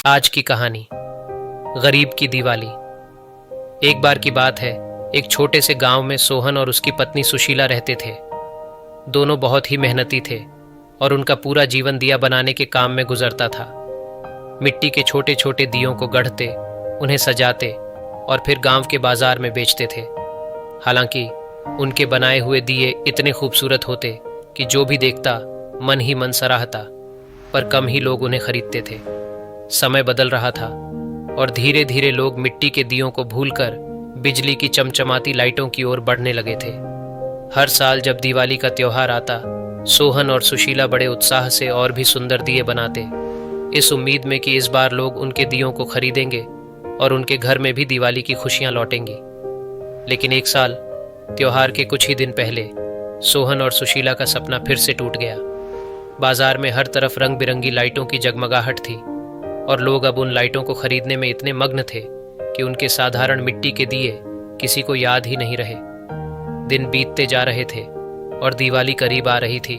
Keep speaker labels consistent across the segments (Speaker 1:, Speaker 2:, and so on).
Speaker 1: आज की कहानी, गरीब की दिवाली। एक बार की बात है, एक छोटे से गांव में सोहन और उसकी पत्नी सुशीला रहते थे। दोनों बहुत ही मेहनती थे और उनका पूरा जीवन दिया बनाने के काम में गुजरता था। मिट्टी के छोटे छोटे दियों को गढ़ते, उन्हें सजाते और फिर गांव के बाजार में बेचते थे। हालांकि उनके बनाए हुए दिए इतने खूबसूरत होते कि जो भी देखता मन ही मन सराहता, पर कम ही लोग उन्हें खरीदते थे। समय बदल रहा था और धीरे धीरे लोग मिट्टी के दियों को भूलकर बिजली की चमचमाती लाइटों की ओर बढ़ने लगे थे। हर साल जब दिवाली का त्योहार आता, सोहन और सुशीला बड़े उत्साह से और भी सुंदर दिए बनाते, इस उम्मीद में कि इस बार लोग उनके दियों को खरीदेंगे और उनके घर में भी दिवाली की खुशियां लौटेंगी। लेकिन एक साल त्योहार के कुछ ही दिन पहले सोहन और सुशीला का सपना फिर से टूट गया। बाजार में हर तरफ रंग बिरंगी लाइटों की जगमगाहट थी और लोग अब उन लाइटों को खरीदने में इतने मग्न थे कि उनके साधारण मिट्टी के दिए किसी को याद ही नहीं रहे। दिन बीतते जा रहे थे और दिवाली करीब आ रही थी,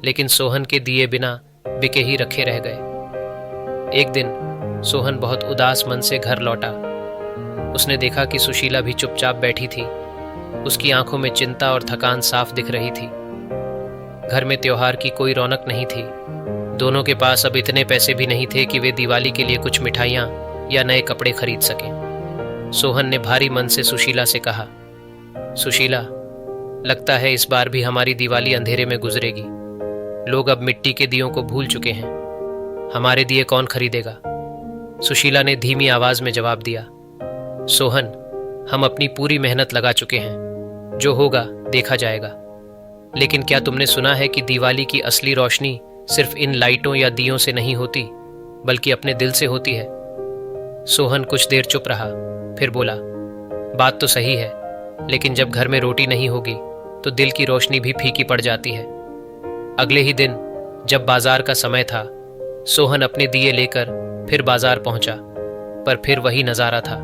Speaker 1: लेकिन सोहन के दिए बिना बिके ही रखे रह गए। एक दिन सोहन बहुत उदास मन से घर लौटा। उसने देखा कि सुशीला भी चुपचाप बैठी थी। उसकी आंखों में चिंता और थकान साफ दिख रही थी। घर में त्योहार की कोई रौनक नहीं थी। दोनों के पास अब इतने पैसे भी नहीं थे कि वे दिवाली के लिए कुछ मिठाइयाँ या नए कपड़े खरीद सकें। सोहन ने भारी मन से सुशीला से कहा, सुशीला, लगता है इस बार भी हमारी दिवाली अंधेरे में गुजरेगी। लोग अब मिट्टी के दियों को भूल चुके हैं। हमारे दिए कौन खरीदेगा? सुशीला ने धीमी आवाज में जवाब दिया, सोहन, हम अपनी पूरी मेहनत लगा चुके हैं। जो होगा देखा जाएगा। लेकिन क्या तुमने सुना है कि दिवाली की असली रोशनी सिर्फ इन लाइटों या दियों से नहीं होती, बल्कि अपने दिल से होती है? सोहन कुछ देर चुप रहा, फिर बोला, बात तो सही है, लेकिन जब घर में रोटी नहीं होगी तो दिल की रोशनी भी फीकी पड़ जाती है। अगले ही दिन जब बाजार का समय था, सोहन अपने दिए लेकर फिर बाजार पहुंचा, पर फिर वही नजारा था।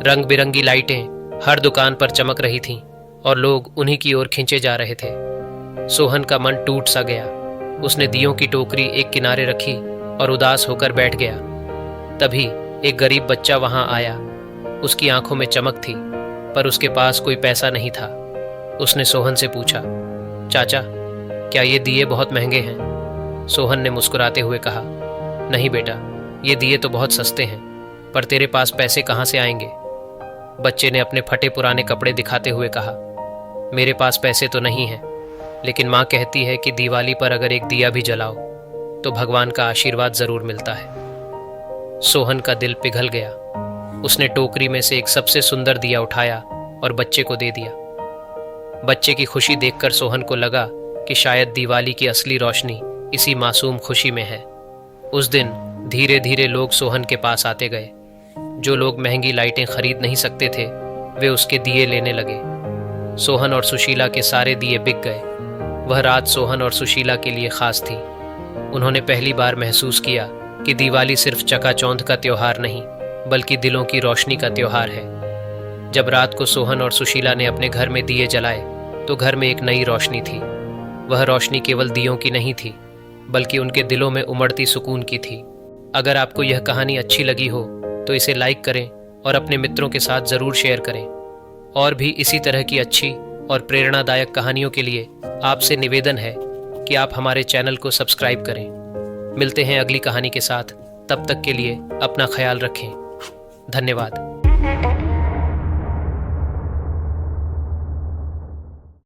Speaker 1: रंग बिरंगी लाइटें हर दुकान पर चमक रही थीं और लोग उन्हीं की ओर खींचे जा रहे थे। सोहन का मन टूट सा गया। उसने दियों की टोकरी एक किनारे रखी और उदास होकर बैठ गया। तभी एक गरीब बच्चा वहां आया। उसकी आंखों में चमक थी, पर उसके पास कोई पैसा नहीं था। उसने सोहन से पूछा, चाचा, क्या ये दिए बहुत महंगे हैं? सोहन ने मुस्कुराते हुए कहा, नहीं बेटा, ये दिए तो बहुत सस्ते हैं, पर तेरे पास पैसे कहाँ से आएंगे? बच्चे ने अपने फटे पुराने कपड़े दिखाते हुए कहा, मेरे पास पैसे तो नहीं हैं, लेकिन माँ कहती है कि दिवाली पर अगर एक दिया भी जलाओ तो भगवान का आशीर्वाद जरूर मिलता है। सोहन का दिल पिघल गया। उसने टोकरी में से एक सबसे सुंदर दिया उठाया और बच्चे को दे दिया। बच्चे की खुशी देखकर सोहन को लगा कि शायद दिवाली की असली रोशनी इसी मासूम खुशी में है। उस दिन धीरे धीरे लोग सोहन के पास आते गए। जो लोग महंगी लाइटें खरीद नहीं सकते थे, वे उसके दिए लेने लगे। सोहन और सुशीला के सारे दिए बिक गए। वह रात सोहन और सुशीला के लिए खास थी। उन्होंने पहली बार महसूस किया कि दिवाली सिर्फ चकाचौंध का त्योहार नहीं, बल्कि दिलों की रोशनी का त्योहार है। जब रात को सोहन और सुशीला ने अपने घर में दिए जलाए तो घर में एक नई रोशनी थी। वह रोशनी केवल दियों की नहीं थी, बल्कि उनके दिलों में उमड़ती सुकून की थी। अगर आपको यह कहानी अच्छी लगी हो तो इसे लाइक करें और अपने मित्रों के साथ ज़रूर शेयर करें। और भी इसी तरह की अच्छी और प्रेरणादायक कहानियों के लिए आपसे निवेदन है कि आप हमारे चैनल को सब्सक्राइब करें। मिलते हैं अगली कहानी के साथ। तब तक के लिए अपना ख्याल रखें। धन्यवाद।